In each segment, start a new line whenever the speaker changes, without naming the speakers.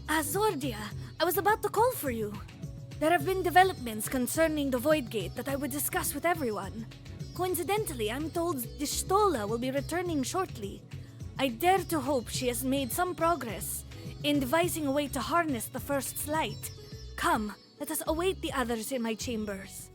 Zordia, I was about to call for you. There have been developments concerning the Void Gate that I would discuss with everyone. Coincidentally, I'm told Distola will be returning shortly. I dare to hope she has made some progress in devising a way to harness the First's light. Come, let us await the others in my chambers.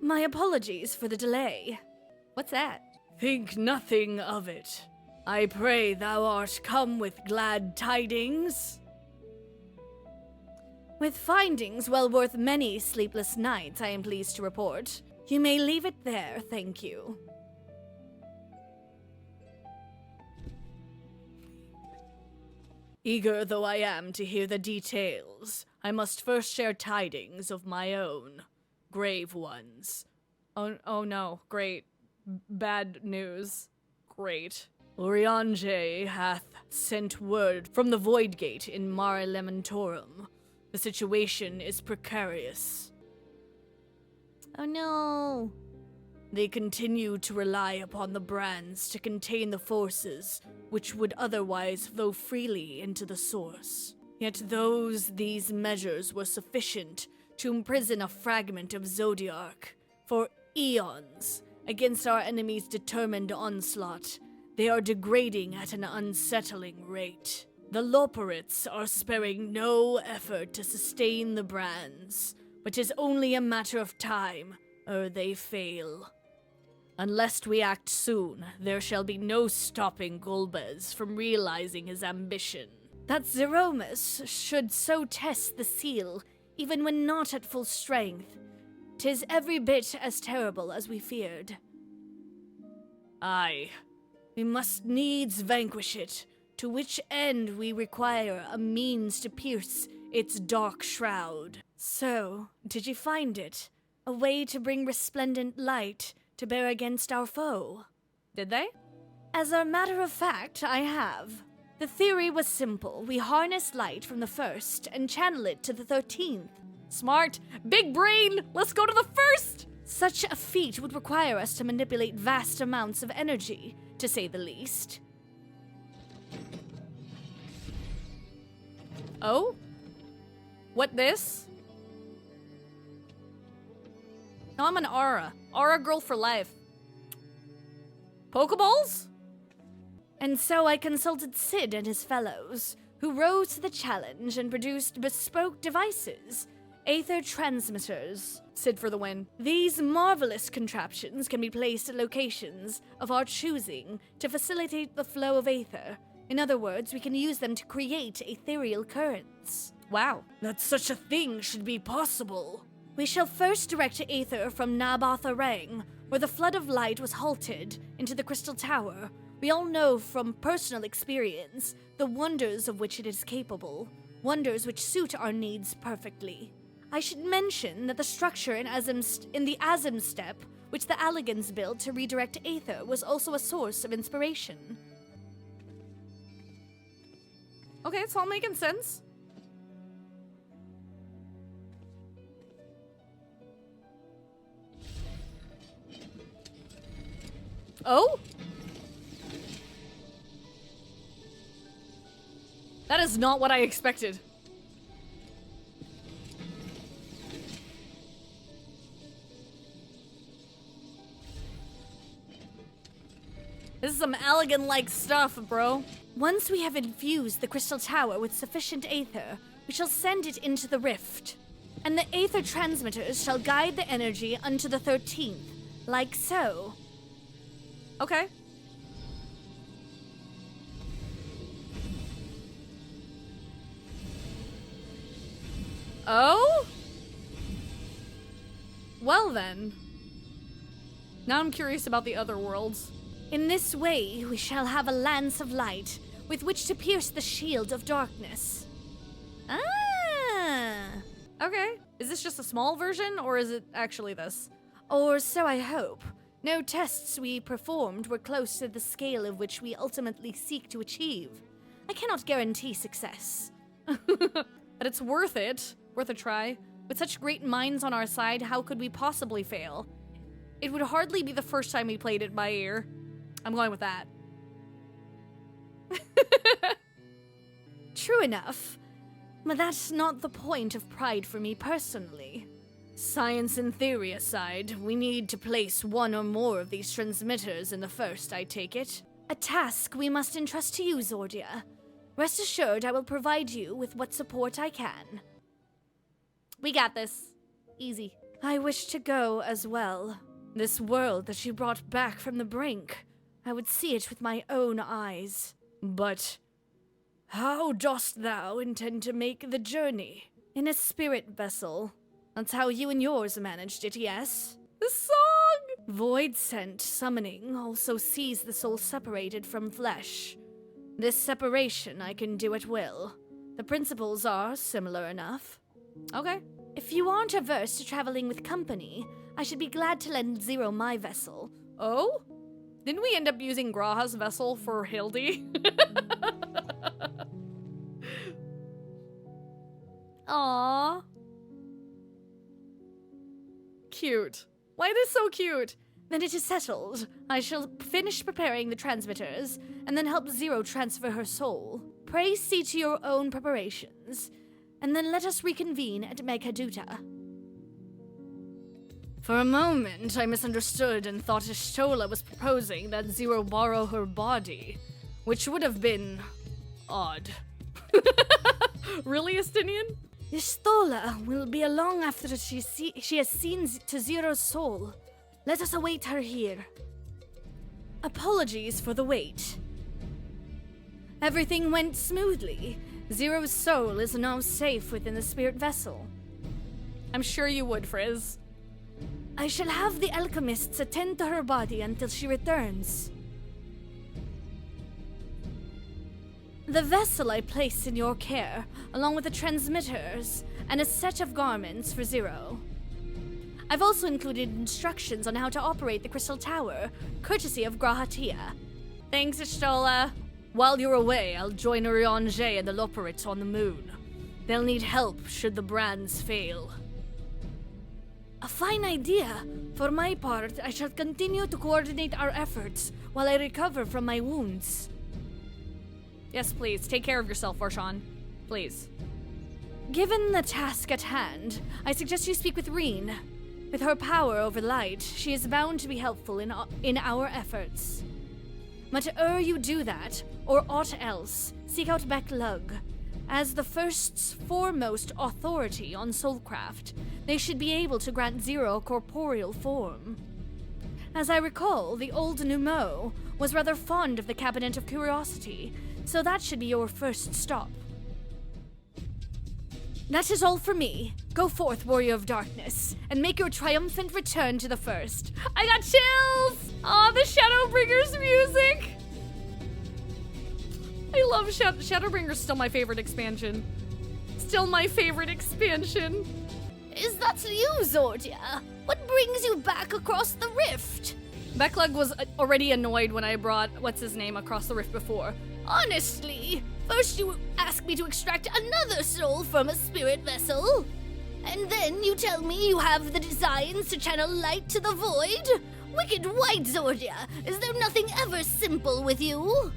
My apologies for the delay. What's that?
Think nothing of it. I pray thou art come with glad tidings.
With findings well worth many sleepless nights, I am pleased to report. You may leave it there, thank you.
Eager though I am to hear the details, I must first share tidings of my own. Grave ones. Oh no, great. Bad news. Great. Urianger hath sent word from the Void Gate in Mare Lamentorum. The situation is precarious.
Oh no.
They continue to rely upon the brands to contain the forces which would otherwise flow freely into the source. Yet these measures were sufficient to imprison a fragment of Zodiark for eons against our enemy's determined onslaught. They are degrading at an unsettling rate. The Loperites are sparing no effort to sustain the brands, but 'tis only a matter of time ere they fail. Unless we act soon, there shall be no stopping Golbez from realizing his ambition.
That Zeromus should so test the seal, even when not at full strength. 'Tis every bit as terrible as we feared.
Aye, we must needs vanquish it, to which end we require a means to pierce its dark shroud.
So, did you find it? A way to bring resplendent light to bear against our foe?
Did they?
As a matter of fact, I have. The theory was simple. We harness light from the First and channel it to the 13th.
Smart. Big brain. Let's go to the First.
Such a feat would require us to manipulate vast amounts of energy, to say the least.
Oh? What this? No, I'm an Aura. Aura girl for life. Pokeballs?
And so I consulted Sid and his fellows, who rose to the challenge and produced bespoke devices, Aether transmitters.
Sid for the win.
These marvelous contraptions can be placed at locations of our choosing to facilitate the flow of Aether. In other words, we can use them to create ethereal currents.
Wow, that such a thing should be possible.
We shall first direct Aether from Naboth Arang, where the flood of light was halted, into the Crystal Tower. We all know from personal experience the wonders of which it is capable, wonders which suit our needs perfectly. I should mention that the structure in the Azim Step, which the Alligans built to redirect Aether, was also a source of inspiration.
Okay, it's all making sense. Oh? That is not what I expected. This is some Allegan-like stuff, bro.
Once we have infused the Crystal Tower with sufficient Aether, we shall send it into the Rift. And the Aether transmitters shall guide the energy unto the 13th, like so.
Okay. Oh? Well then. Now I'm curious about the other worlds.
In this way, we shall have a lance of light with which to pierce the shield of darkness. Ah!
Okay. Is this just a small version, or is it actually this?
Or so I hope. No tests we performed were close to the scale of which we ultimately seek to achieve. I cannot guarantee success.
But it's worth it. Worth a try. With such great minds on our side, how could we possibly fail? It would hardly be the first time we played it by ear. I'm going with that.
True enough. But that's not the point of pride for me personally.
Science and theory aside, we need to place one or more of these transmitters in the first, I take it.
A task we must entrust to you, Zordia. Rest assured I will provide you with what support I can.
We got this. Easy.
I wish to go as well. This world that you brought back from the brink, I would see it with my own eyes.
But how dost thou intend to make the journey?
In a spirit vessel. That's how you and yours managed it, yes?
The song!
Void Sent summoning also sees the soul separated from flesh. This separation I can do at will. The principles are similar enough.
Okay.
If you aren't averse to traveling with company, I should be glad to lend Zero my vessel.
Oh? Didn't we end up using Graha's vessel for Hildy?
Aww.
Cute. Why is this so cute?
Then it is settled. I shall finish preparing the transmitters, and then help Zero transfer her soul. Pray see to your own preparations, and then let us reconvene at Meghaduta.
For a moment, I misunderstood and thought Ishtola was proposing that Zero borrow her body, which would have been odd. Really, Estinian?
Ishtola will be along after she has seen to Zero's soul. Let us await her here. Apologies for the wait. Everything went smoothly. Zero's soul is now safe within the spirit vessel.
I'm sure you would, Frizz.
I shall have the alchemists attend to her body until she returns. The vessel I placed in your care, along with the transmitters and a set of garments for Zero. I've also included instructions on how to operate the crystal tower, courtesy of Grahatia.
Thanks, Ishtola. While you're away, I'll join Urianger and the Loporits on the moon. They'll need help should the brands fail.
A fine idea. For my part, I shall continue to coordinate our efforts while I recover from my wounds.
Yes, please. Take care of yourself, Varshan. Please.
Given the task at hand, I suggest you speak with Reen. With her power over light, she is bound to be helpful in our efforts. But ere you do that, or aught else, seek out Backlug. As the first's foremost authority on soulcraft, they should be able to grant Zero corporeal form. As I recall, the old Numo was rather fond of the Cabinet of Curiosity, so that should be your first stop. That is all for me. Go forth, Warrior of Darkness, and make your triumphant return to the First.
I got chills! Aw, the Shadowbringers music! I love Shadowbringers, still my favorite expansion. Still my favorite expansion.
Is that you, Zordia? What brings you back across the rift?
Backlug was already annoyed when I brought what's-his-name across the rift before.
Honestly, first you ask me to extract another soul from a spirit vessel, and then you tell me you have the designs to channel light to the void? Wicked white, Zordia! Is there nothing ever simple with you?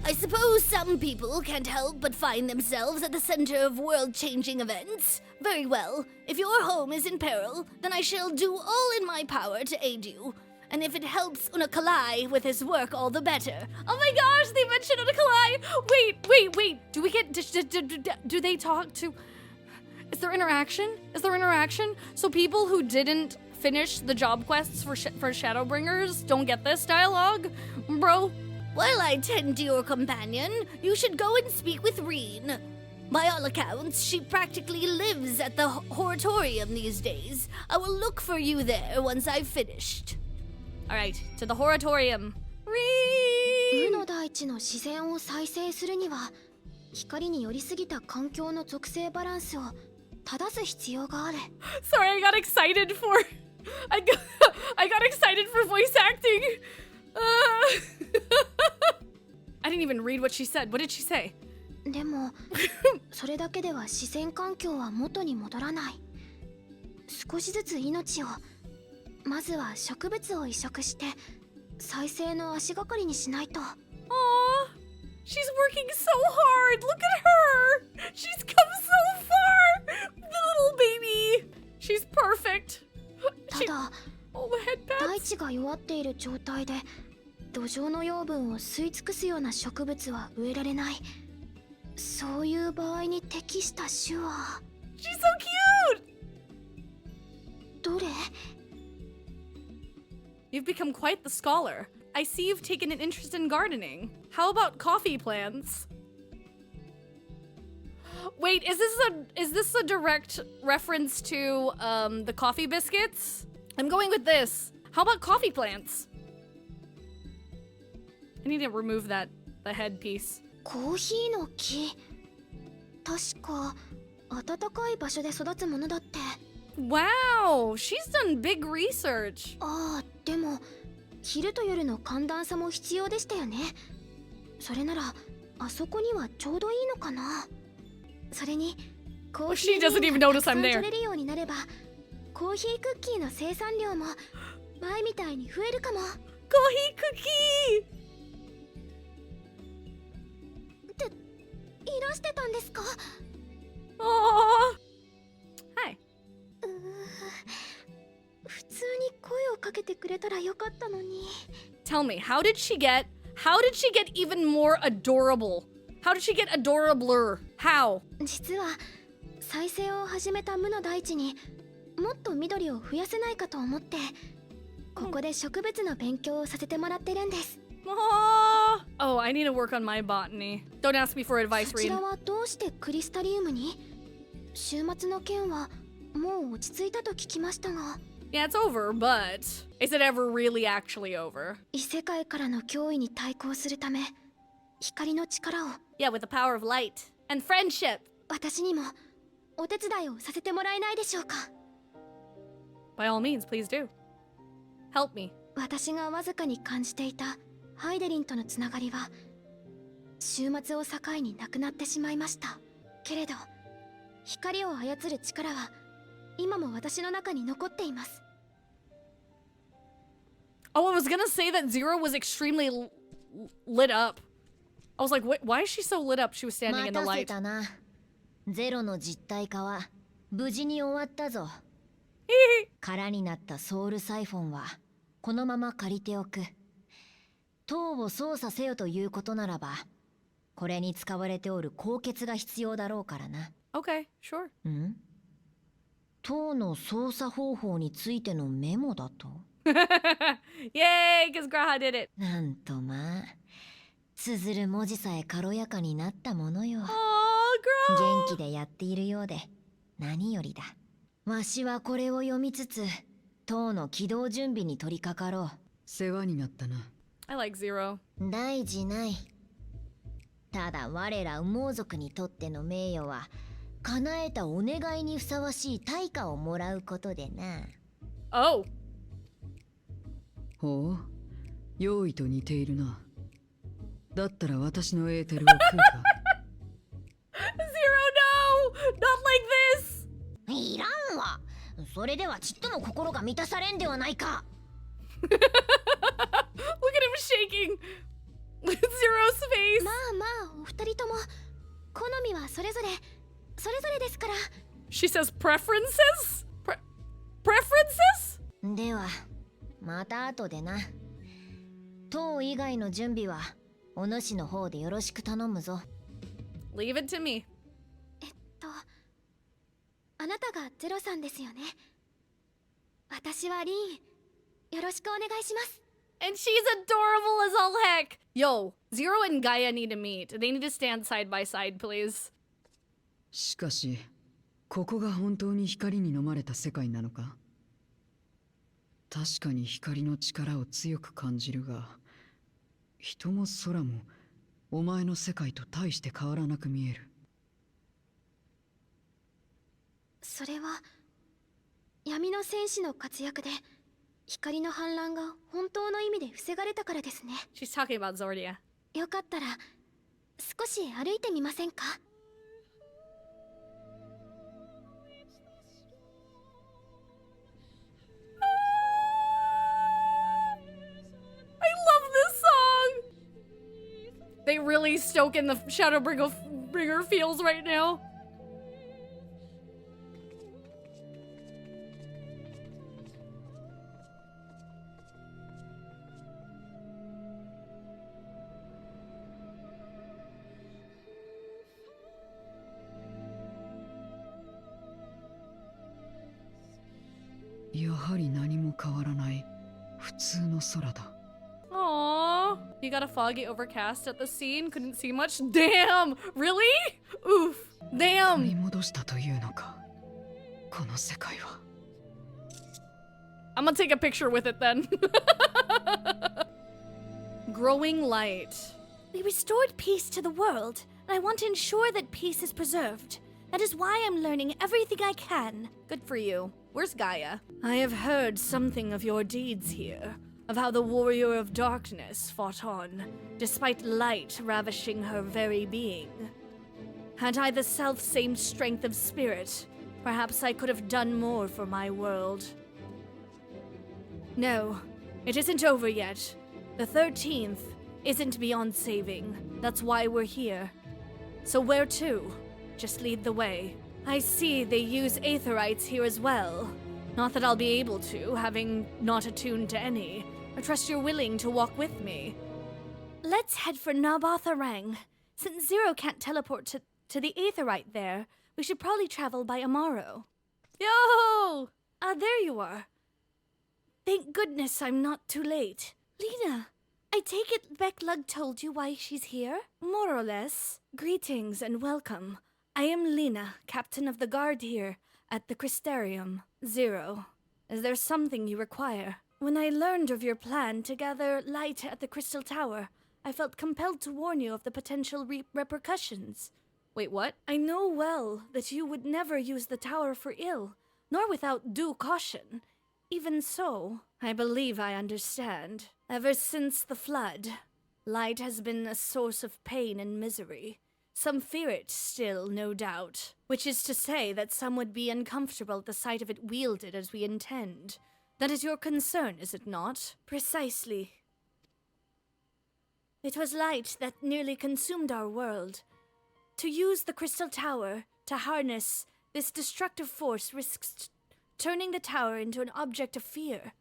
I suppose some people can't help but find themselves at the center of world-changing events. Very well. If your home is in peril, then I shall do all in my power to aid you. And if it helps Unakalai with his work, all the better.
Oh my gosh, they mentioned Unakalai! Wait. Do we get... Do they talk to... Is there interaction? So people who didn't finish the job quests for Shadowbringers don't get this dialogue? Bro?
While I tend to your companion, you should go and speak with Reen. By all accounts, she practically lives at the Horatorium these days. I will look for you there once I've finished.
Alright, to the Horatorium. Reen!
無の大地の自然を再生するには、光に寄りすぎた環境の属性バランスを正す必要がある。
Sorry, I got excited for voice acting. I didn't even read what she said. What did she say?
でもそれだけでは自然環境は元に戻らない。少しずつ命を、まずは植物を移植して再生の足がかりにしないと。
Aw, she's working so hard. Look at her. She's come so far. The little baby. She's perfect.
ただ
All the head
大
pats.
地が弱っている状態で土壌の養分を吸い尽くすような植物は植えられない。そういう場合に適した種は
She's so cute.
どれ？
You've become quite the scholar. I see you've taken an interest in gardening. How about coffee plants? Wait, is this a direct reference to the coffee biscuits? I'm going with this. How about coffee plants? I need to remove the headpiece.
コーヒーの木、確か暖かい場所で育つものだって。
Wow, she's done big research.
ああ、でも昼と夜の寒暖差も必要でしたよね。それならあそこにはちょうどいいのかな。それにコーヒ
She
ー
doesn't
が
even
た
notice
くさ
I'm
ん
there.
取れるようになれば、コーヒークッキーの生産量も前みたいに増えるかも。
Coffee cookie.
っていらしてたんですか？
Aww. Hi.
普通に声をかけてくれたらよかったのに。
Tell me, how did she get even more adorable? How did she get adorabler? How?
実は再生を始めた無の大地にもっと緑を増やせないかと思って、ここで植物の勉強をさせてもらってるんです。
Aww. Oh, I need to work on my botany. Don't ask me for advice,
そち
Reed.
らはどうしてクリスタリウムに？週末の件はもう落ち着いたと聞きましたが。
Yeah, it's over, but is it ever really actually over?
異世界からの脅威に対抗するため、光の力を
Yeah, with the power of light and friendship.
私にもお手伝いをさせてもらえないでしょうか。
By all means, please do. Help me.
私がわずかに感じていたハイデリンとのつながりは週末を境になくなってしまいました。けれど光を操る力は今も私の中に残っています。
Oh, I was gonna say that Zero was extremely lit up. I was like, why is she so lit up? She was standing in the
待たせ
light.
たな。ゼロの実体化は無事に終わったぞ。空になったソウルサイフォンはこのまま借りておく。塔を操作せよということならば、これに使われておる鉱穴が必要だろうからな。
Okay, sure.
ん？塔の操作方法についてのメモだと？
Yay, because Graha did it.
なんとまあ、綴る文字さえ軽やかになったものよ。
Oh,
元気でやっているようで何よりだ。わしはこれを読みつつ塔の起動準備に取り掛かろう。
世話になったな。
I like Zero.
大事ない。ただ我ら羽毛族にとっての名誉は叶えたお願いにふさわしい対価をもらうことでな。
Oh.
ほう、用意と似ているな。だったら私のエーテルを食うか。
Zero, no! Not like this!
いらんわ。それではちっとも心が満たされんではないか。
Look at him shaking. Zero's face.
まあまあ、お二人とも好みはそれぞれですから。
She says preferences? Preferences?
ではまた後でな。塔以外の準備はお主の方でよろしく頼むぞ。
Leave it to me.
あなたがゼロさんですよね。私はリン。よろしくお願いします。
And she's adorable as all heck. Yo, Zero and Gaia need to meet. They need to stand side by side, please.
しかし、ここが本当に光に飲まれた世界なのか？確かに光の力を強く感じるが、人も空もお前の世界と大して変わらなく見える。
それは闇の戦士の活躍で光の反乱が本当の意味で防がれたからですね。
She's talking about Zordia.
よかったら少し歩いてみませんか？
I love this song! They really stoke in the Shadowbringer feels right now. Aww. You got a foggy overcast at the scene? Couldn't see much? Damn! Really? Oof. Damn! I'm gonna take a picture with it then. Growing light.
We restored peace to the world, and I want to ensure that peace is preserved. That is why I'm learning everything I can.
Good for you. Where's Gaia? I have heard something of your deeds here, of how the warrior of darkness fought on, despite light ravishing her very being. Had I the self-same strength of spirit, perhaps I could have done more for my world. No, it isn't over yet. The 13th isn't beyond saving. That's why we're here. So where to? Just lead the way. I see they use aetherites here as well. Not that I'll be able to, having not attuned to any. I trust you're willing to walk with me.
Let's head for Nabatha-Rang. Since Zero can't teleport to the aetherite there, we should probably travel by Amaro.
Yo!
There you are. Thank goodness I'm not too late. Lena, I take it Becklug told you why she's here?
More or less. Greetings and welcome. I am Lena, captain of the guard here at the Crystarium. Zero, is there something you require? When I learned of your plan to gather light at the Crystal Tower, I felt compelled to warn you of the potential repercussions. Wait, what? I know well that you would never use the tower for ill, nor without due caution. Even so, I believe I understand. Ever since the flood, light has been a source of pain and misery. Some fear it still, no doubt. Which is to say that some would be uncomfortable at the sight of it wielded as we intend. That is your concern, is it not? Precisely.
It was light that nearly consumed our world. To use the Crystal Tower to harness this destructive force risks turning the tower into an object of fear.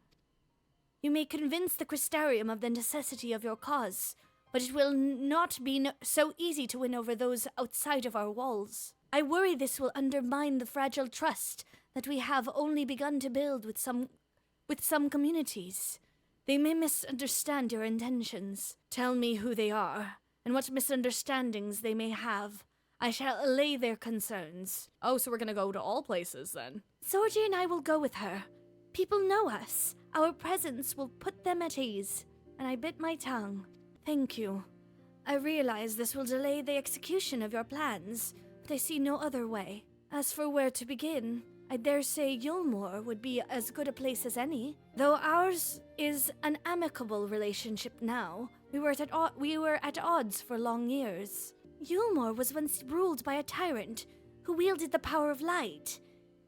You may convince the Crystarium of the necessity of your cause, but it will not be so easy to win over those outside of our walls. I worry this will undermine the fragile trust that we have only begun to build with some communities. They may misunderstand your intentions. Tell me who they are, and what misunderstandings they may have. I shall allay their concerns.
Oh, so we're gonna go to all places then.
Zordi and I will go with her. People know us. Our presence will put them at ease. And I bit my tongue. Thank you. I realize this will delay the execution of your plans, but I see no other way. As for where to begin, I dare say Yulmore would be as good a place as any. Though ours is an amicable relationship now, we were at odds for long years. Yulmore was once ruled by a tyrant who wielded the power of light.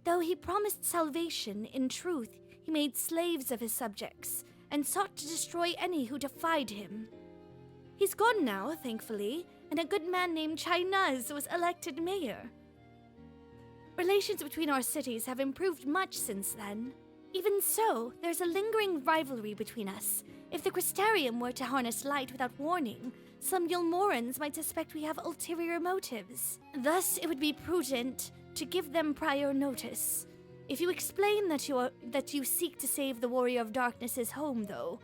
Though he promised salvation, in truth, he made slaves of his subjects and sought to destroy any who defied him. He's gone now, thankfully, and a good man named Chainaz was elected mayor. Relations between our cities have improved much since then. Even so, there's a lingering rivalry between us. If the Crystarium were to harness light without warning, some Yulmorans might suspect we have ulterior motives. Thus, it would be prudent to give them prior notice. If you explain that you seek to save the Warrior of Darkness's home, though,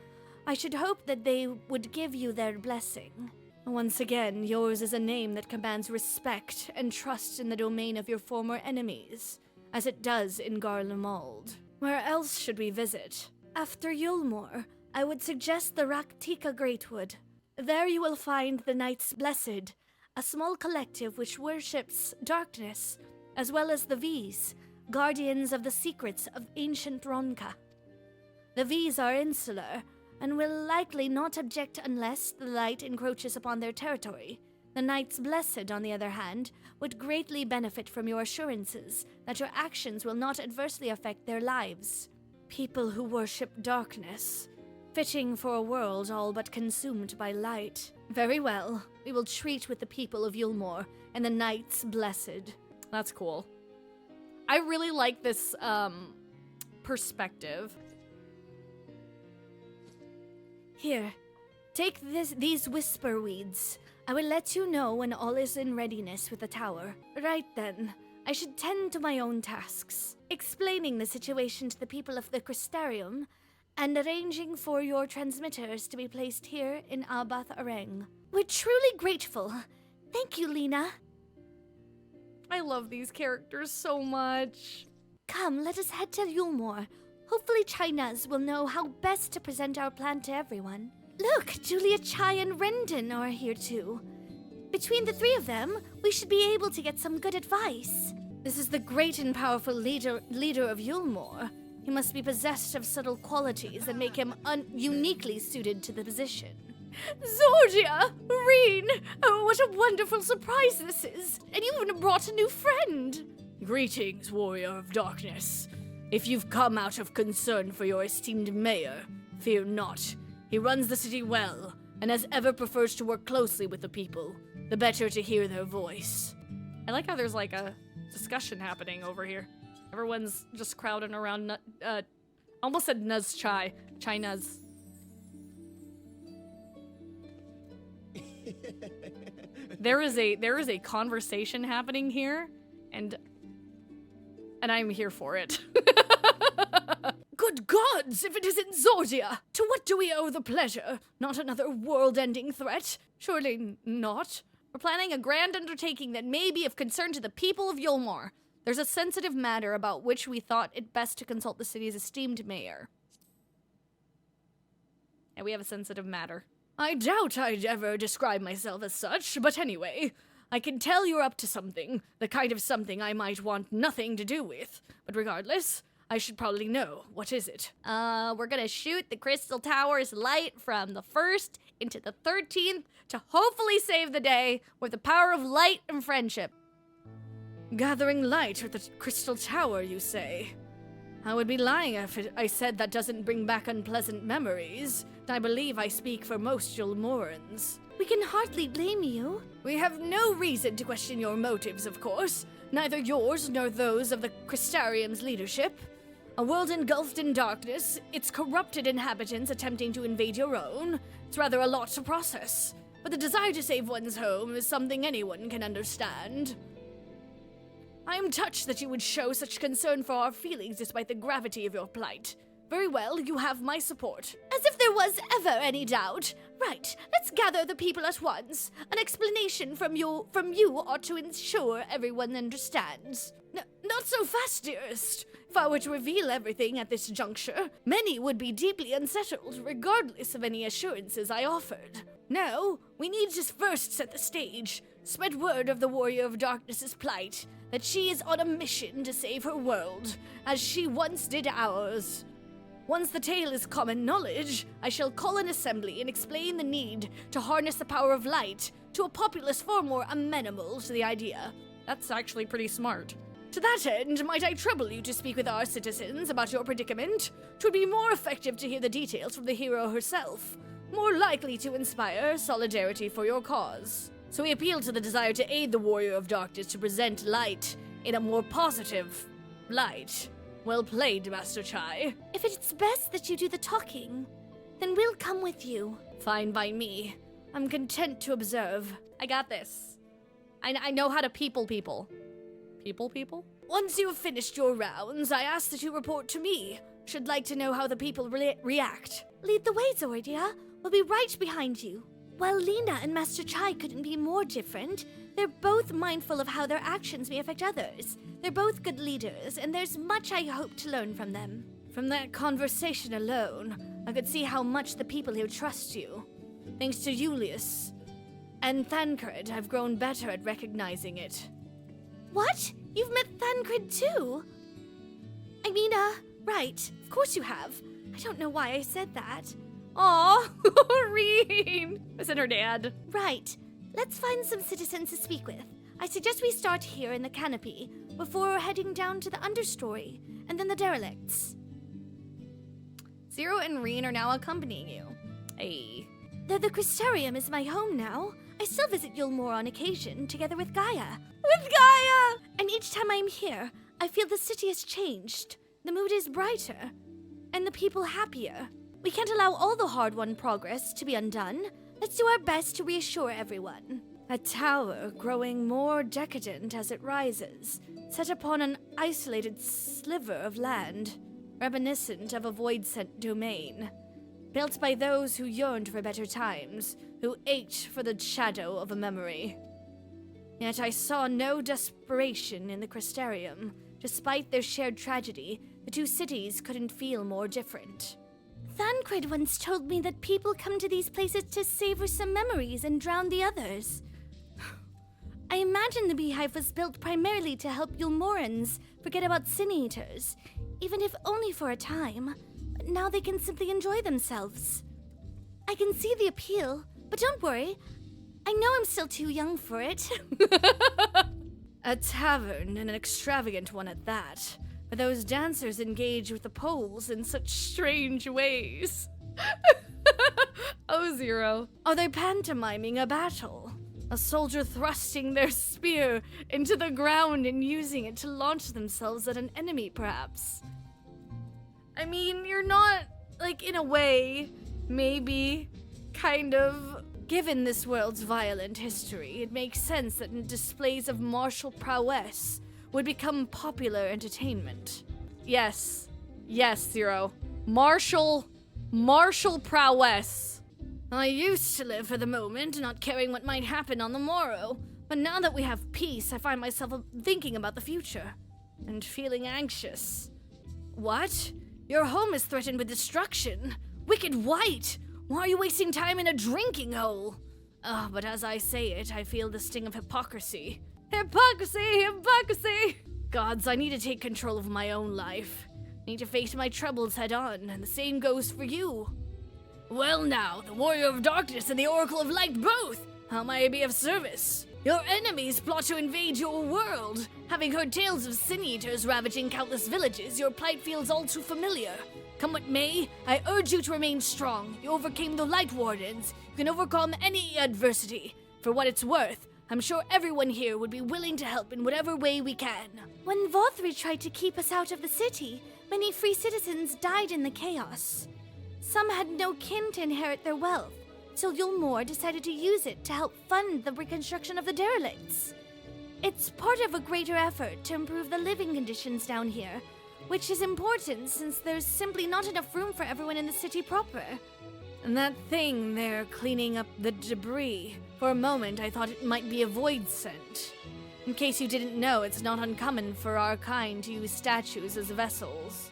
I should hope that they would give you their blessing. Once again, yours is a name that commands respect and trust in the domain of your former enemies, as it does in Garlemald. Where else should we visit? After Yulmore, I would suggest the Raktika Greatwood. There you will find the Knights Blessed, a small collective which worships darkness, as well as the V's, guardians of the secrets of ancient Ronka. The V's are insular, and will likely not object unless the light encroaches upon their territory. The Knights Blessed, on the other hand, would greatly benefit from your assurances that your actions will not adversely affect their lives. People who worship darkness, fitting for a world all but consumed by light. Very well, we will treat with the people of Yulmore and the Knights Blessed.
That's cool. I really like this, perspective.
Here, take these whisper weeds. I will let you know when all is in readiness with the tower. Right then, I should tend to my own tasks, explaining the situation to the people of the Crystarium, and arranging for your transmitters to be placed here in Abath-Areng. We're truly grateful. Thank you, Lena.
I love these characters so much.
Come, let us head to Yulmore. Hopefully Chainaz will know how best to present our plan to everyone. Look, Julia, Chai, and Rendon are here too. Between the three of them, we should be able to get some good advice. This is the great and powerful leader of Yulmore. He must be possessed of subtle qualities that make him uniquely suited to the position.
Zordia! Reen! Oh, what a wonderful surprise this is! And you even brought a new friend! Greetings, Warrior of Darkness. If you've come out of concern for your esteemed mayor, fear not. He runs the city well, and as ever prefers to work closely with the people, the better to hear their voice. I like how there's like a discussion happening over here. Everyone's just crowding around, almost said Nuz Chai. Chai Nuz. There is a conversation happening here, and I'm here for it. Good gods, if it isn't Zordia! To what do we owe the pleasure? Not another world-ending threat? Surely not. We're planning a grand undertaking that may be of concern to the people of Yulmore. There's a sensitive matter about which we thought it best to consult the city's esteemed mayor. And we have a sensitive matter. I doubt I'd ever describe myself as such, but anyway, I can tell you're up to something, the kind of something I might want nothing to do with. But regardless, I should probably know. What is it? We're gonna shoot the Crystal Tower's light from the 1st into the 13th to hopefully save the day with the power of light and friendship. Gathering light with the Crystal Tower, you say? I would be lying if I said that doesn't bring back unpleasant memories. I believe I speak for most Yulmorans.
We can hardly blame you.
We have no reason to question your motives, of course. Neither yours nor those of the Crystarium's leadership. A world engulfed in darkness, its corrupted inhabitants attempting to invade your own. It's rather a lot to process. But the desire to save one's home is something anyone can understand. I am touched that you would show such concern for our feelings despite the gravity of your plight. Very well, you have my support.
As if there was ever any doubt. Right, let's gather the people at once. An explanation from you ought to ensure everyone understands.
Not so fast, dearest. If I were to reveal everything at this juncture, many would be deeply unsettled, regardless of any assurances I offered. No, we need to first set the stage. Spread word of the Warrior of Darkness's plight, that she is on a mission to save her world, as she once did ours. Once the tale is common knowledge, I shall call an assembly and explain the need to harness the power of light to a populace far more amenable to the idea. That's actually pretty smart. To that end, might I trouble you to speak with our citizens about your predicament? 'Twould be more effective to hear the details from the hero herself, more likely to inspire solidarity for your cause. So we appeal to the desire to aid the Warrior of Darkness to present light in a more positive light. Well played, Master Chai.
If it's best that you do the talking, then we'll come with you.
Fine by me. I'm content to observe. I got this. I know how to people. People? Once you have finished your rounds, I ask that you report to me. Should like to know how the people react.
Lead the way, Zordia. We'll be right behind you. While Lena and Master Chai couldn't be more different, they're both mindful of how their actions may affect others. They're both good leaders, and there's much I hope to learn from them.
From that conversation alone, I could see how much the people here trust you. Thanks to Julius and Thancred, I've grown better at recognizing it.
What? You've met Thancred too? I mean, right. Of course you have. I don't know why I said that.
Aw, Reen! Was it her dad?
Right. Let's find some citizens to speak with. I suggest we start here in the canopy, before heading down to the understory, and then the derelicts.
Zero and Reen are now accompanying you. Hey.
Though the Crystarium is my home now, I still visit Yulmore on occasion, together with Gaia.
With Gaia!
And each time I'm here, I feel the city has changed. The mood is brighter, and the people happier. We can't allow all the hard-won progress to be undone. Let's do our best to reassure everyone. A tower growing more decadent as it rises, set upon an isolated sliver of land, reminiscent of a void-sent domain. Built by those who yearned for better times, who ached for the shadow of a memory. Yet I saw no desperation in the Crystarium. Despite their shared tragedy, the two cities couldn't feel more different. Thancred once told me that people come to these places to savor some memories and drown the others. I imagine the beehive was built primarily to help Yulmorans forget about sin eaters, even if only for a time. But now they can simply enjoy themselves. I can see the appeal, but don't worry. I know I'm still too young for it.
A tavern, and an extravagant one at that. But those dancers engage with the poles in such strange ways. Oh, Zero. Are they pantomiming a battle? A soldier thrusting their spear into the ground and using it to launch themselves at an enemy, perhaps? I mean, you're not, like, in a way, maybe, kind of. Given this world's violent history, it makes sense that displays of martial prowess would become popular entertainment. Yes, Zero. Martial prowess. I used to live for the moment, not caring what might happen on the morrow. But now that we have peace, I find myself thinking about the future. And feeling anxious. What? Your home is threatened with destruction? Wicked White! Why are you wasting time in a drinking hole? But as I say it, I feel the sting of hypocrisy. Hypocrisy! Gods, I need to take control of my own life. I need to face my troubles head on, and the same goes for you. Well now, the Warrior of Darkness and the Oracle of Light both! How may I be of service? Your enemies plot to invade your world. Having heard tales of sin eaters ravaging countless villages, your plight feels all too familiar. Come what may, I urge you to remain strong. You overcame the Light Wardens. You can overcome any adversity. For what it's worth, I'm sure everyone here would be willing to help in whatever way we can.
When Vothri tried to keep us out of the city, many free citizens died in the chaos. Some had no kin to inherit their wealth, so Yulmore decided to use it to help fund the reconstruction of the derelicts. It's part of a greater effort to improve the living conditions down here, which is important since there's simply not enough room for everyone in the city proper.
And that thing there cleaning up the debris, for a moment I thought it might be a void scent. In case you didn't know, it's not uncommon for our kind to use statues as vessels.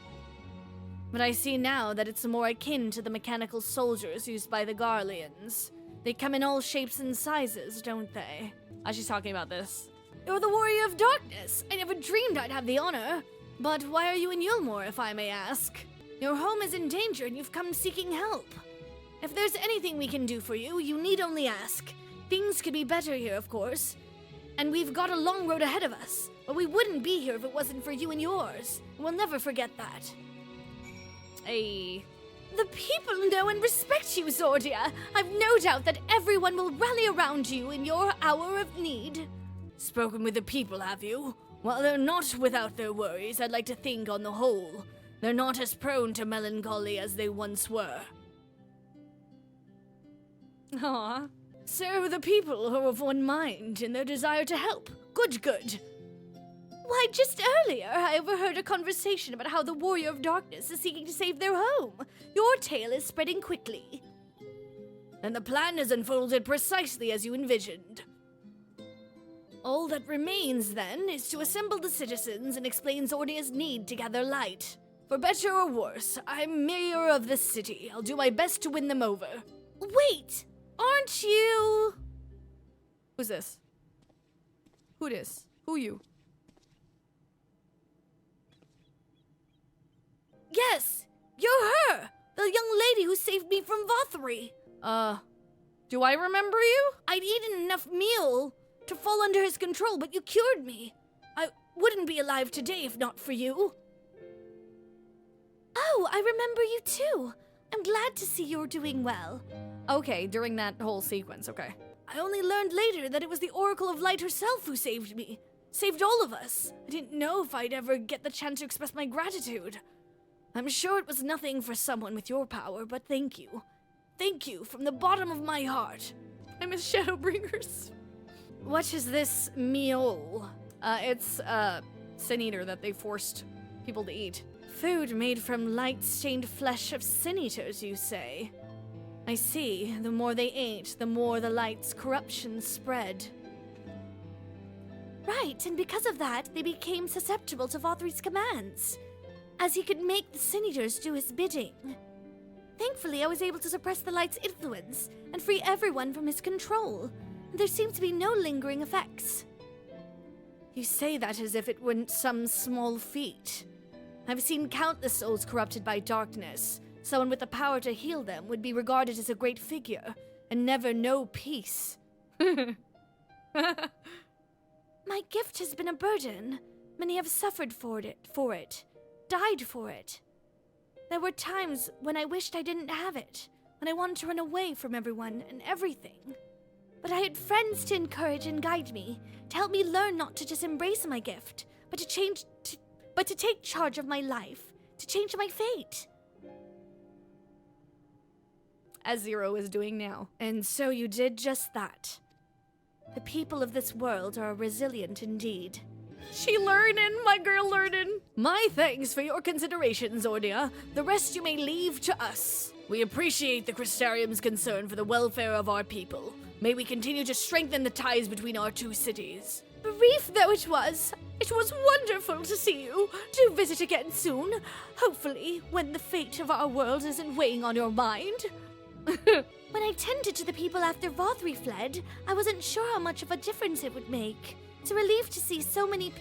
But I see now that it's more akin to the mechanical soldiers used by the Garleans. They come in all shapes and sizes, don't they? She's talking about this.
You're the Warrior of Darkness! I never dreamed I'd have the honor.
But why are you in Yulmore, if I may ask?
Your home is in danger and you've come seeking help. If there's anything we can do for you, you need only ask. Things could be better here, of course. And we've got a long road ahead of us. But we wouldn't be here if it wasn't for you and yours. We'll never forget that.
Hey.
The people know and respect you, Zordia. I've no doubt that everyone will rally around you in your hour of need.
Spoken with the people, have you? While they're not without their worries, I'd like to think on the whole, they're not as prone to melancholy as they once were.
Aww.
So the people are of one mind in their desire to help. Good.
Why, just earlier I overheard a conversation about how the Warrior of Darkness is seeking to save their home. Your tale is spreading quickly.
And the plan is unfolded precisely as you envisioned. All that remains, then, is to assemble the citizens and explain Zordia's need to gather light. For better or worse, I'm mayor of this city. I'll do my best to win them over.
Wait! Aren't you...
Who's this? Who this? Who you?
Yes! You're her! The young lady who saved me from Vothri!
Do I remember you?
I'd eaten enough meal to fall under his control, but you cured me. I wouldn't be alive today if not for you. Oh, I remember you too. I'm glad to see you're doing well.
Okay, during that whole sequence, okay.
I only learned later that it was the Oracle of Light herself who saved me. Saved all of us. I didn't know if I'd ever get the chance to express my gratitude. I'm sure it was nothing for someone with your power, but thank you. Thank you from the bottom of my heart.
I miss Shadowbringers. What is this meal? It's Sin Eater that they forced people to eat.
Food made from light-stained flesh of Sin Eaters, you say? I see. The more they ate, the more the light's corruption spread. Right, and because of that, they became susceptible to Vothri's commands, as he could make the Sin Eaters do his bidding. Thankfully, I was able to suppress the light's influence and free everyone from his control. There seem to be no lingering effects.
You say that as if it weren't some small feat.
I've seen countless souls corrupted by darkness. Someone with the power to heal them would be regarded as a great figure, and never know peace. My gift has been a burden. Many have suffered for it, died for it. There were times when I wished I didn't have it, when I wanted to run away from everyone and everything. But I had friends to encourage and guide me, to help me learn not to just embrace my gift, but to take charge of my life, to change my fate.
As Zero is doing now.
And so you did just that. The people of this world are resilient indeed.
She learning, my girl learning.
My thanks for your consideration, Zordia. The rest you may leave to us. We appreciate the Crystarium's concern for the welfare of our people. May we continue to strengthen the ties between our two cities. Brief though it was wonderful to see you. Do visit again soon. Hopefully, when the fate of our world isn't weighing on your mind. When I tended to the people after Vothri fled, I wasn't sure how much of a difference it would make. It's a relief to see so many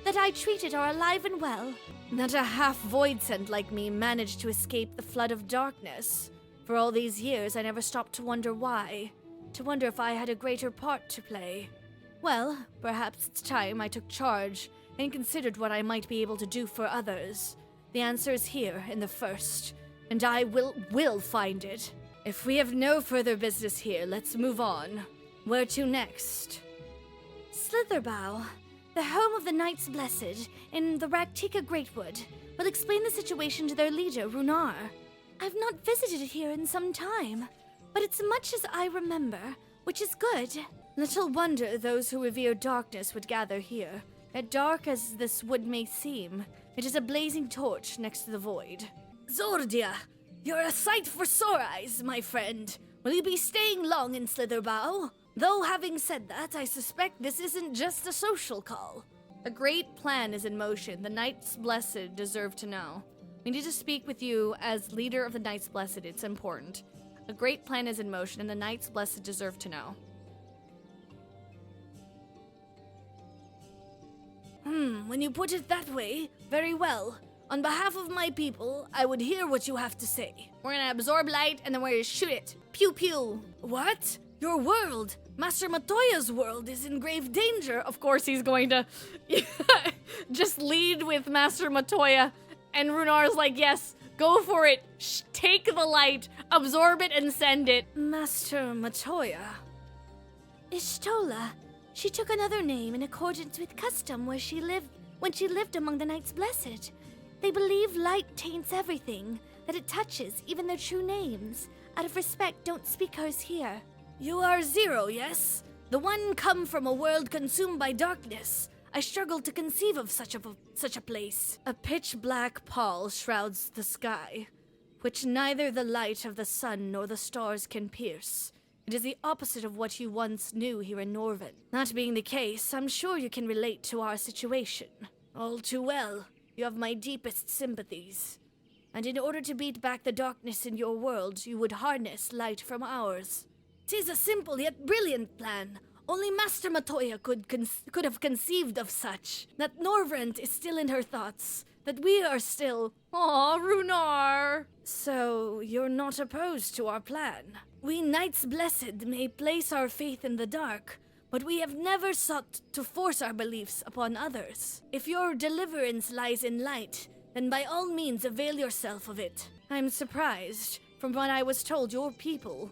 that I treated are alive and well. That a half-void scent like me managed to escape the flood of darkness. For all these years, I never stopped to wonder why. To wonder if I had a greater part to play. Well, perhaps it's time I took charge and considered what I might be able to do for others. The answer is here in the first, and I will find it. If we have no further business here, let's move on. Where to next? Slitherbow, the home of the Knights Blessed, in the Raktika Greatwood, will explain the situation to their leader, Runar. I've not visited here in some time, but it's much as I remember, which is good. Little wonder those who revere darkness would gather here. As dark as this wood may seem, it is a blazing torch next to the void. Zordia, you're a sight for sore eyes, my friend. Will you be staying long in Slitherbow? Though having said that, I suspect this isn't just a social call.
A great plan is in motion. The Knights Blessed deserve to know. We need to speak with you as leader of the Knights Blessed. It's important. A great plan is in motion, and the Knights Blessed deserve to know.
When you put it that way, very well. On behalf of my people, I would hear what you have to say.
We're gonna absorb light, and then we're gonna shoot it. Pew pew.
What? Your world, Master Matoya's world, is in grave danger.
Of course he's going to just lead with Master Matoya. And Runar's like, yes, go for it. Take the light, absorb it, and send it.
Master Matoya. Ishtola. She took another name in accordance with custom when she lived among the Knights Blessed. They believe light taints everything that it touches, even their true names. Out of respect, don't speak hers here. You are Zero, yes? The one come from a world consumed by darkness. I struggle to conceive of such a place. A pitch-black pall shrouds the sky, which neither the light of the sun nor the stars can pierce. It is the opposite of what you once knew here in Norvin. That being the case, I'm sure you can relate to our situation. All too well. You have my deepest sympathies. And in order to beat back the darkness in your world, you would harness light from ours. 'Tis a simple yet brilliant plan. Only Master Matoya could have conceived of such. That Norvrent is still in her thoughts. that we are still...
Aw, Runar!
So, you're not opposed to our plan? We Knights Blessed may place our faith in the dark, but we have never sought to force our beliefs upon others. If your deliverance lies in light, then by all means avail yourself of it. I'm surprised. From what I was told, your people,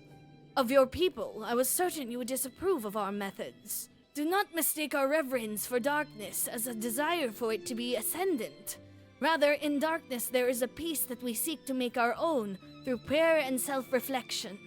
I was certain you would disapprove of our methods. Do not mistake our reverence for darkness as a desire for it to be ascendant. Rather, in darkness there is a peace that we seek to make our own through prayer and self-reflection.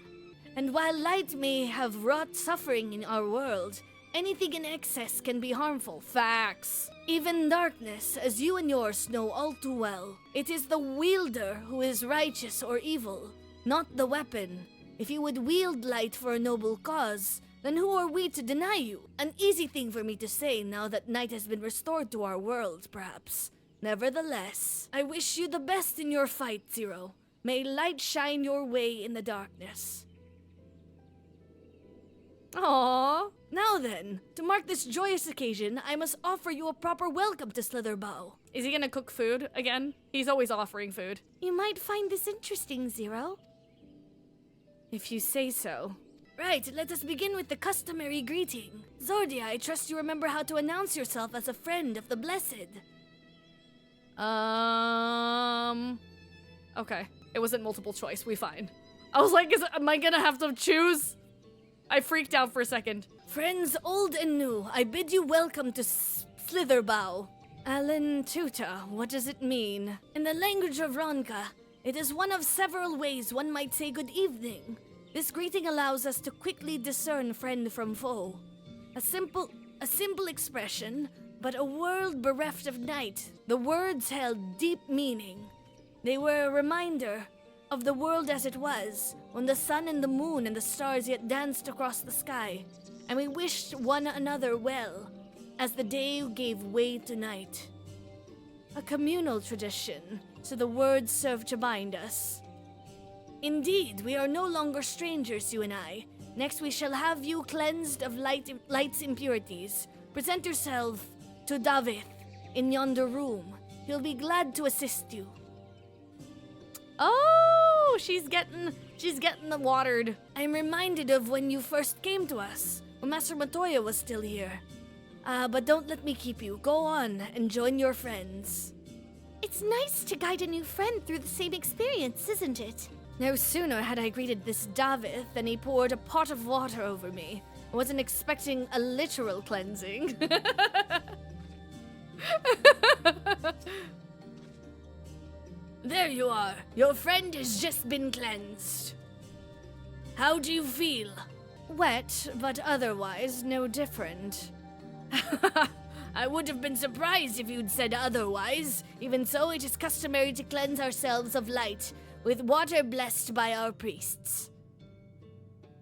And while light may have wrought suffering in our world, anything in excess can be harmful. Facts. Even darkness, as you and yours know all too well, it is the wielder who is righteous or evil, not the weapon. If you would wield light for a noble cause, then who are we to deny you? An easy thing for me to say now that night has been restored to our world, perhaps. Nevertheless, I wish you the best in your fight, Zero. May light shine your way in the darkness.
Aww.
Now then, to mark this joyous occasion, I must offer you a proper welcome to Slitherbow.
Is he gonna cook food again? He's always offering food.
You might find this interesting, Zero.
If you say so.
Right, let us begin with the customary greeting. Zordia, I trust you remember how to announce yourself as a friend of the Blessed.
Okay. It wasn't multiple choice. We fine. I was like, am I gonna have to choose? I freaked out for a second.
Friends old and new, I bid you welcome to Slitherbow. Alan Tuta, what does it mean? In the language of Ronka, it is one of several ways one might say good evening. This greeting allows us to quickly discern friend from foe. A simple expression, but a world bereft of night. The words held deep meaning. They were a reminder of the world as it was, when the sun and the moon and the stars yet danced across the sky, and we wished one another well, as the day gave way to night. A communal tradition, so the words serve to bind us. Indeed, we are no longer strangers, you and I. Next we shall have you cleansed of light's impurities. Present yourself to Davith in yonder room. He'll be glad to assist you.
Oh, she's getting the watered.
I'm reminded of when you first came to us, when Master Matoya was still here. But don't let me keep you. Go on and join your friends.
It's nice to guide a new friend through the same experience, isn't it?
No sooner had I greeted this Davith than he poured a pot of water over me. I wasn't expecting a literal cleansing. There you are. Your friend has just been cleansed. How do you feel? Wet, but otherwise no different. I would have been surprised if you'd said otherwise. Even so, it is customary to cleanse ourselves of light, with water blessed by our priests.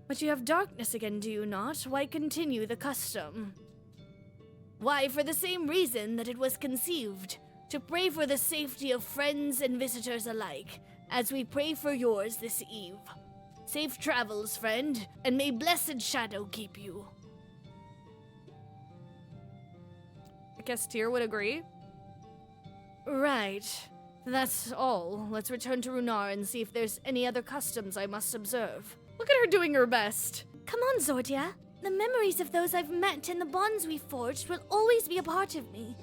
But you have darkness again, do you not? Why continue the custom? Why, for the same reason that it was conceived. To pray for the safety of friends and visitors alike, as we pray for yours this eve. Safe travels, friend, and may blessed shadow keep you.
I guess Tyr would agree.
Right. That's all. Let's return to Runar and see if there's any other customs I must observe.
Look at her doing her best.
Come on, Zordia. The memories of those I've met and the bonds we've forged will always be a part of me.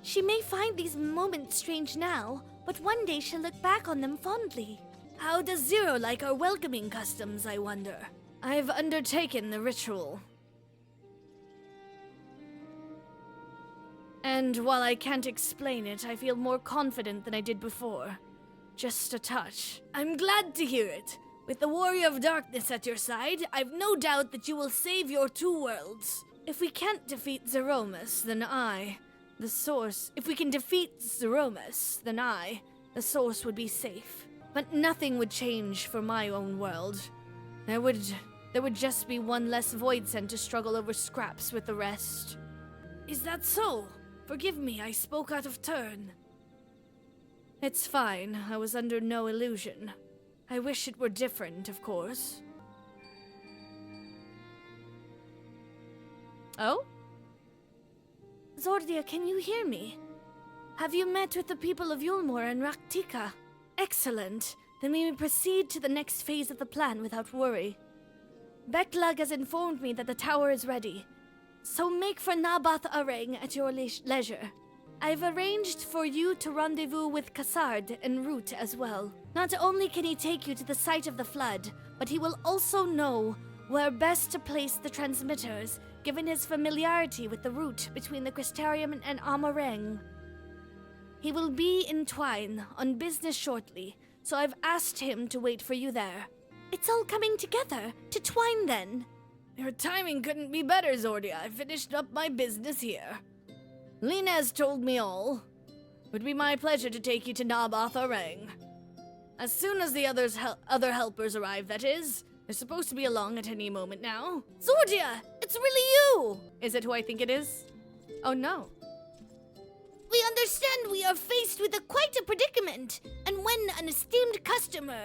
She may find these moments strange now, but one day she'll look back on them fondly.
How does Zero like our welcoming customs, I wonder? I've undertaken the ritual. And while I can't explain it, I feel more confident than I did before. Just a touch. I'm glad to hear it. With the Warrior of Darkness at your side, I've no doubt that you will save your two worlds. If we can't defeat Zeromus, then the source. If we can defeat Zeromus, then the source would be safe. But nothing would change for my own world. There would just be one less void sent to struggle over scraps with the rest. Is that so? Forgive me, I spoke out of turn. It's fine, I was under no illusion. I wish it were different, of course.
Oh?
Zordia, can you hear me?
Have you met with the people of Yulmore and Raktika? Excellent. Then we may proceed to the next phase of the plan without worry. Beklag has informed me that the tower is ready, so make for Nabath Areng at your leisure. I've arranged for you to rendezvous with Kassard en route as well. Not only can he take you to the site of the flood, but he will also know where best to place the transmitters, given his familiarity with the route between the Crystarium and Amareng. He will be in Twine on business shortly, so I've asked him to wait for you there. It's all coming together. To Twine, then.
Your timing couldn't be better, Zordia. I finished up my business here. Linez told me all. It would be my pleasure to take you to Nabath Areng. As soon as the other helpers arrive, that is. They're supposed to be along at any moment now.
Zordia! It's really you!
Is it who I think it is? Oh no.
We understand we are faced with quite a predicament, and when an esteemed customer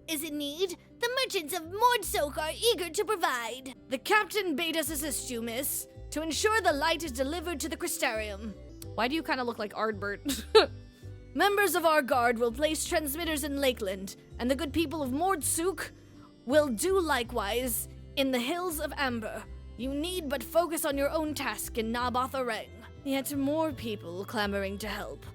is in need, the merchants of Mordsoak are eager to provide.
The captain bade us assist you, miss, to ensure the light is delivered to the Crystarium. Why do you kind of look like Ardbert? Members of our guard will place transmitters in Lakeland, and the good people of Mordsook will do likewise in the Hills of Amber. You need but focus on your own task in Nabath Areng. Yet more people clamoring to help.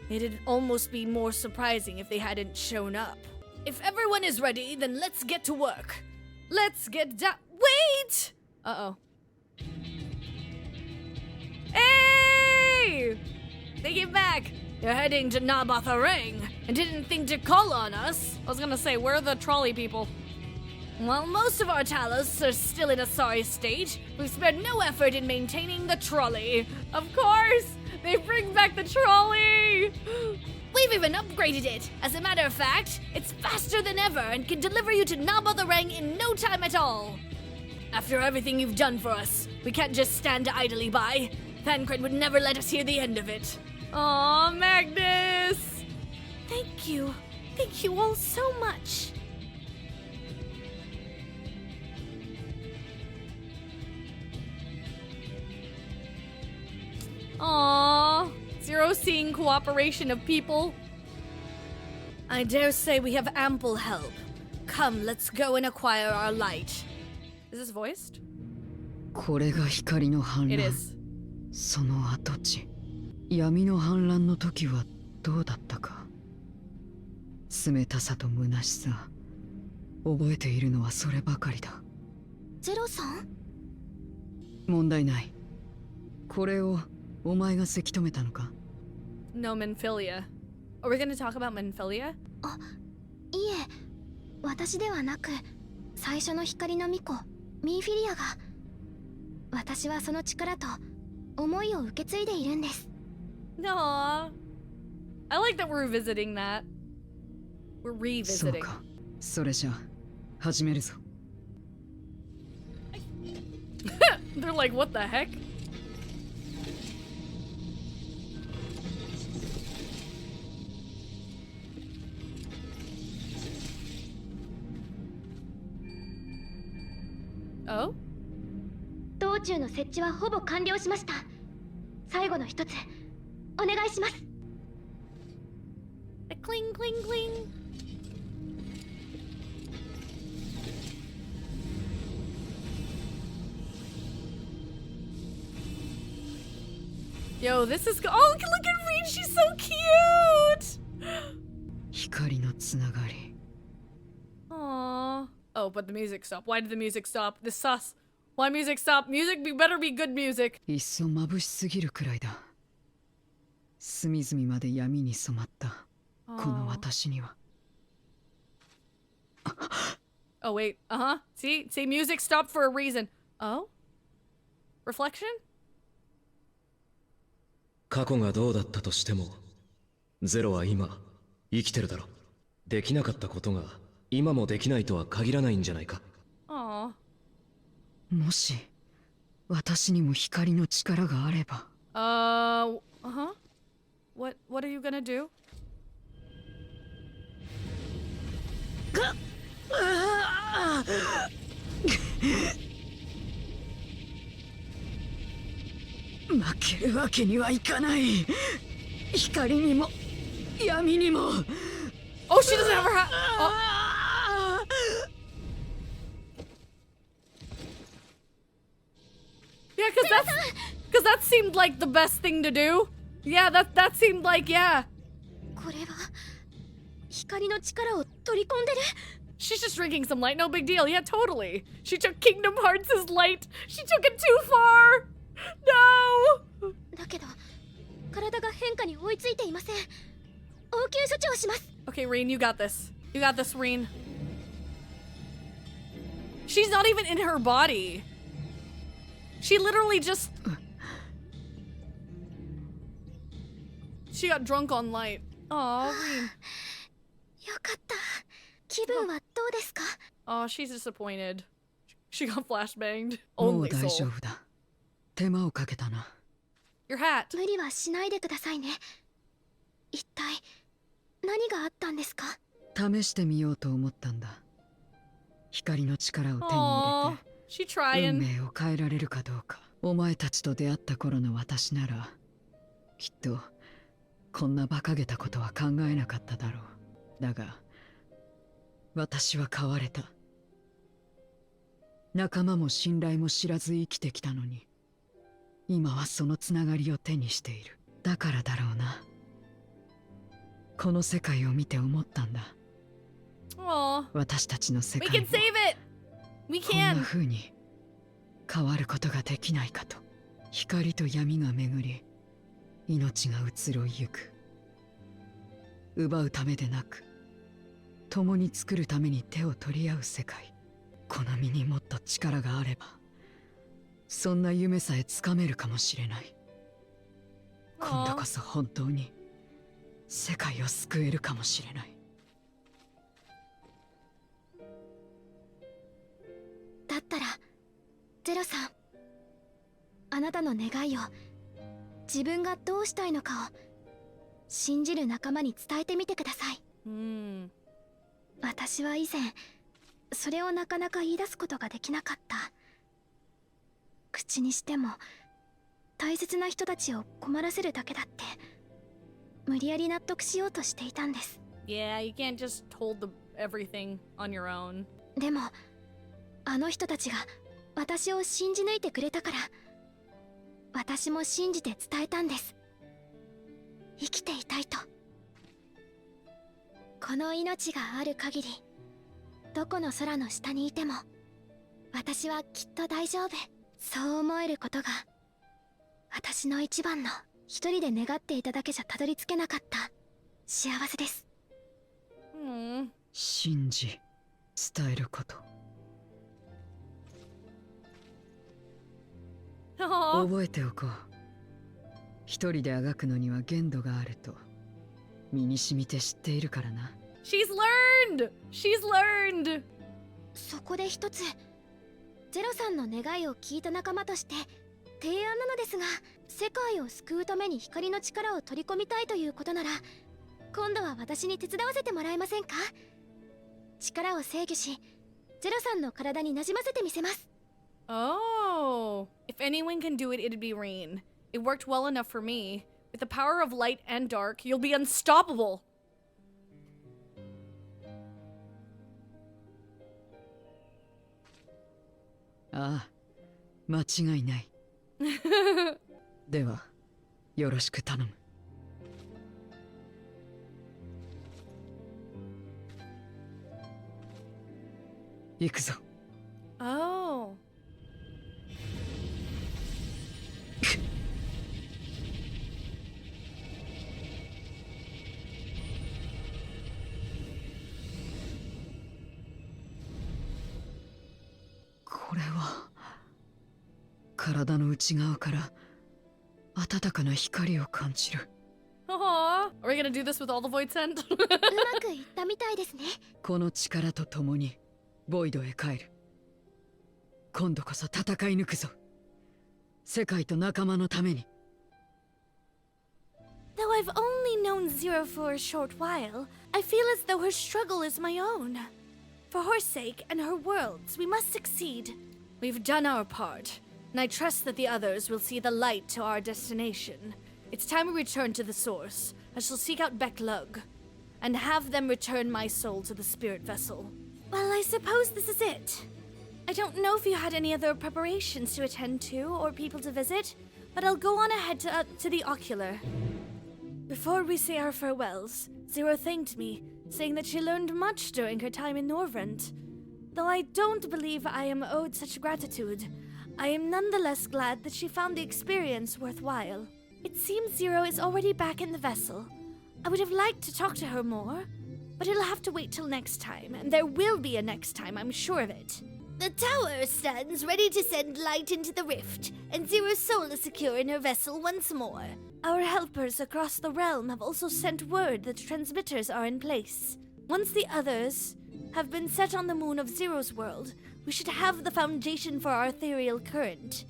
It'd almost be more surprising if they hadn't shown up. If everyone is ready, then let's get to work. Let's get down. Wait! Uh-oh. Hey! Take it back. You're heading to Nabath Areng and didn't think to call on us. I was gonna say, where are the trolley people? While most of our Talos are still in a sorry state, we've spared no effort in maintaining the trolley. Of course! They bring back the trolley!
We've even upgraded it. As a matter of fact, it's faster than ever and can deliver you to Nabath Areng in no time at all.
After everything you've done for us, we can't just stand idly by. Thancred would never let us hear the end of it. Aw, Magnus!
Thank you. Thank you all so much.
Aww, Zero seeing cooperation of people. I dare say we have ample help. Come, let's go and acquire our light. Is this voiced?
これが光の反
It
乱。
is.
その跡地。闇の反乱の時はどうだったか。冷たさと虚しさ。覚えているのはそればかりだ。
ゼロさん？
問題ない。これをお前がせき止めたのか？
No, Menphilia. Are we gonna talk about Menphilia?
いえ、私ではなく、最初の光の巫女、ミンフィリアが。私はその力と思いを受け継いでいるんです。
Aww. I like that we're revisiting that. We're
そう
revisiting.
か。それじゃあ始めるぞ。
They're like, what the heck? Oh?
道中の設置はほぼ完了しました。最後の一つ、お願いします。
Cling, cling, cling.
Yo, this is oh, look at Reed, she's so cute!
光のつながり。
Aww. Oh, but the music stopped. Why did the music stop? This sus. Why music stop? Music better be good music.
いっそ眩しすぎるくらいだ。隅々まで闇に染まったこの私には。
Oh wait, See, music stopped for a reason. Oh? Reflection?
過去がどうだったとしても、ゼロは今生きてるだろ。できなかったことが今もできないとは限らないんじゃないか。
Aw.
もし私にも光の力があれば。
What are you gonna do?
負けるわけにはいかない。光にも闇にも。
Oh, she doesn't have her hat. Oh. Yeah, because that seemed like the best thing to do. Yeah, that seemed like, yeah.
これは光の力を取り込んでる。
She's just drinking some light, no big deal. Yeah, totally. She took Kingdom Hearts' light. She took it too far. No.
だけど体が変化に追いついていません。応急処置をします。
Okay, Reen, you got this. You got this, Reen. She's not even in her body. She literally just... She got drunk on light. Aw, Reen.
よかった。気分はどうですか？
Oh, she's disappointed. She got flashbanged.
もう
Only
大丈
soul.
夫だ。手間をかけたな。
Your hat.
無理はしないでくださいね。一体何があったんですか？
試してみようと思ったんだ。光の力を手に
Aw,
入れて
she
運
trying.
命を変えられるかどうか。お前たちと出会った頃の私ならきっとこんな馬鹿げたことは考えなかっただろう。だが私は変われた。仲間も信頼も知らず生きてきたのに今はそのつながりを手にしている。だからだろうな。この世界を見て思ったんだ。
Aw.
私たちの世
We
界
can
も
save it. We
こんな
can.
風に変わることができないかと。光と闇が巡り命が移ろいゆく。奪うためでなく共に作るために手を取り合う世界。この身にもっと力があればそんな夢さえつかめるかもしれない。今度こそ本当に世界を救えるかもしれない。
だったらゼロさん、あなたの願いを自分がどうしたいのかを信じる仲間に伝えてみてください。
Hmm.
私は以前それをなかなか言い出すことができなかった。口にしても大切な人たちを困らせるだけだって無理やり納得しようとしていたんです。
Yeah, you can't just hold everything on your own.
でもあの人たちが私を信じ抜いてくれたから私も信じて伝えたんです。生きていたいと。この命がある限りどこの空の下にいても私はきっと大丈夫。そう思えることが私の一番の一人で願っていただけじゃたどり着けなかった幸せです。
Hmm.
信じ伝えること。
Aw.
覚えておこう。一人であがくのには限度があると身に染みて知っているからな。
She's learned. She's learned.
そこで一つゼロさんの願いを聞いた仲間として提案なのですが、世界を救うために光の力を取り込みたいということなら今度は私に手伝わせてもらえませんか？力を制御しゼロさんの体になじませてみせます。
Oh. If anyone can do it, it'd be Reen. It worked well enough for me. With the power of light and dark, you'll be unstoppable.
ああ、間違いない。ではよろしく頼む。行くぞ。
Oh.
これは体の内側から温かな光を感じる。
Aw. Are we gonna do this with all the void sent?
うまくいったみたいですね。
この力と共にボイドへ帰る。今度こそ戦い抜くぞ。世界と仲間のために。
Though I've only known Zero for a short while, I feel as though her struggle is my own. For her sake and her world's, we must succeed.
We've done our part, and I trust that the others will see the light to our destination.
It's time we return to the source. I shall seek out Beck-Lug and have them return my soul to the spirit vessel. Well, I suppose this is it. I don't know if you had any other preparations to attend to or people to visit, but I'll go on ahead to the ocular. Before we say our farewells, Zero thanked me, saying that she learned much during her time in Norvrent. Though I don't believe I am owed such gratitude, I am nonetheless glad that she found the experience worthwhile. It seems Zero is already back in the vessel. I would have liked to talk to her more, but it'll have to wait till next time, and there will be a next time, I'm sure of it. The tower stands ready to send light into the rift, and Zero's soul is secure in her vessel once more. Our helpers across the realm have also sent word that transmitters are in place. Once the others have been set on the moon of Zero's world, we should have the foundation for our ethereal current.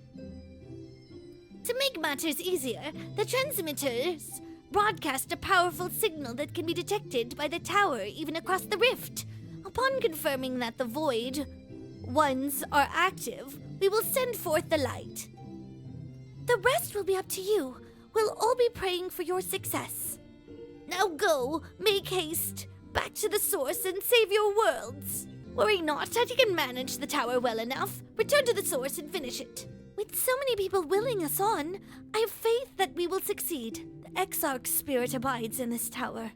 To make matters easier, the transmitters broadcast a powerful signal that can be detected by the tower even across the rift. Upon confirming that the void ones are active, we will send forth the light. The rest will be up to you. We'll all be praying for your success. Now go, make haste, back to the source and save your worlds. Worry not, I can manage the tower well enough. Return to the source and finish it. With so many people willing us on, I have faith that we will succeed. The Exarch's spirit abides in this tower.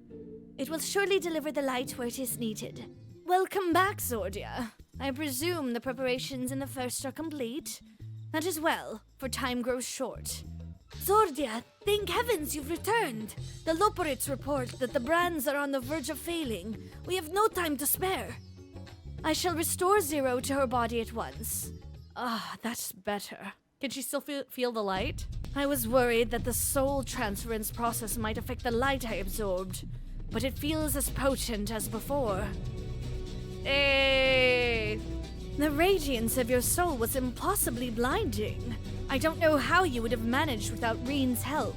It will surely deliver the light where it is needed. Welcome back, Zordia. I presume the preparations in the first are complete. That is well, for time grows short. Zordia, thank heavens you've returned. The Loporits report that the brands are on the verge of failing. We have no time to spare. I shall restore Zero to her body at once. Ah, that's better.
Can she still feel the light?
I was worried that the soul transference process might affect the light I absorbed, but it feels as potent as before.
Hey!
The radiance of your soul was impossibly blinding. I don't know how you would have managed without Reen's help.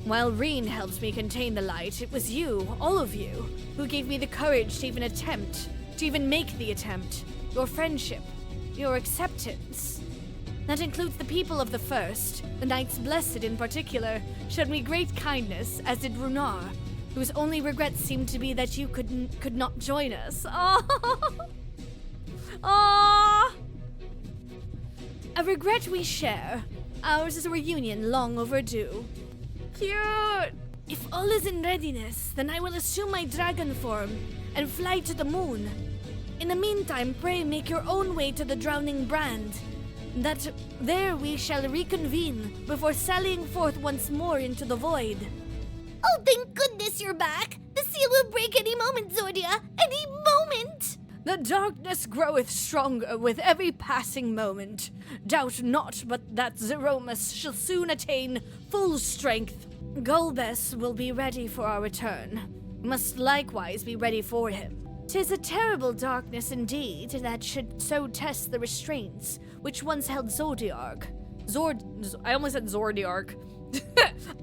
While Reen helped me contain the light, it was you, all of you, who gave me the courage to even make the attempt. Your friendship, your acceptance. That includes the people of the First, the Knights Blessed in particular, showed me great kindness, as did Runar, whose only regret seemed to be that you could not join us. Aww! Aww! A regret we share. Ours is a reunion long overdue.
Cute!
If all is in readiness, then I will assume my dragon form and fly to the moon. In the meantime, pray make your own way to the drowning brand, that there we shall reconvene before sallying forth once more into the void. Oh, thank goodness you're back! The seal will break any moment, Zordia! Any moment!
The darkness groweth stronger with every passing moment. Doubt not but that Zeromus shall soon attain full strength.
Golbes will be ready for our return. We must likewise be ready for him. 'Tis a terrible darkness indeed that should so test the restraints which once held Zodiark.
I almost said Zordiark.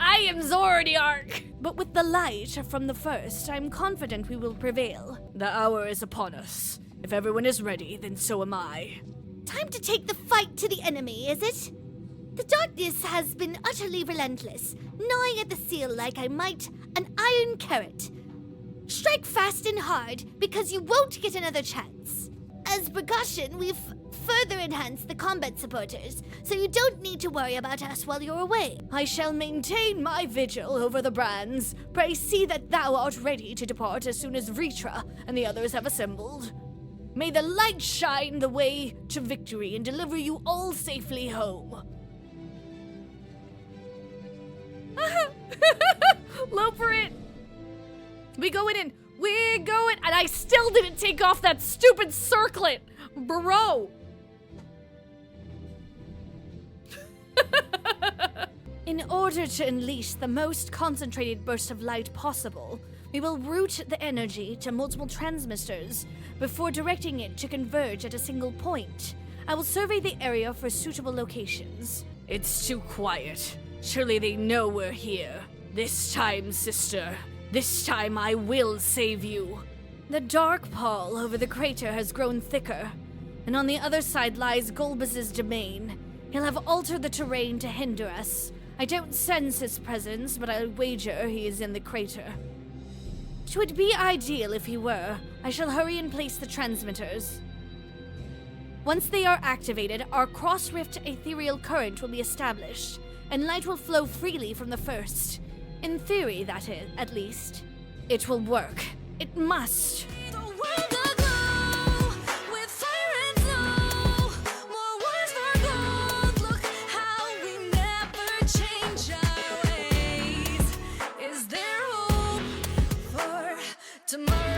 I am Zordiark!
But with the light from the First, I'm confident we will prevail.
The hour is upon us. If everyone is ready, then so am I.
Time to take the fight to the enemy, is it? The darkness has been utterly relentless, gnawing at the seal like I might an iron carrot. Strike fast and hard, because you won't get another chance. As precaution, we've further enhanced the combat supporters, so you don't need to worry about us while you're away.
I shall maintain my vigil over the brands. Pray see that thou art ready to depart as soon as Vritra and the others have assembled. May the light shine the way to victory and deliver you all safely home. Loperit! We going in. We're going. And I still didn't take off that stupid circlet. Bro.
In order to unleash the most concentrated burst of light possible, we will route the energy to multiple transmitters before directing it to converge at a single point. I will survey the area for suitable locations.
It's too quiet. Surely they know we're here. This time, sister. This time I will save you.
The dark pall over the crater has grown thicker, and on the other side lies Golbez's domain. He'll have altered the terrain to hinder us. I don't sense his presence, but I'll wager he is in the crater. It would be ideal if he were. I shall hurry and place the transmitters. Once they are activated, our cross-rift ethereal current will be established, and light will flow freely from the first. In theory, that is, at least. It will work. It must.
The world aglow with fire and snow. More wars for gold. Look how we never change our ways. Is there hope for tomorrow?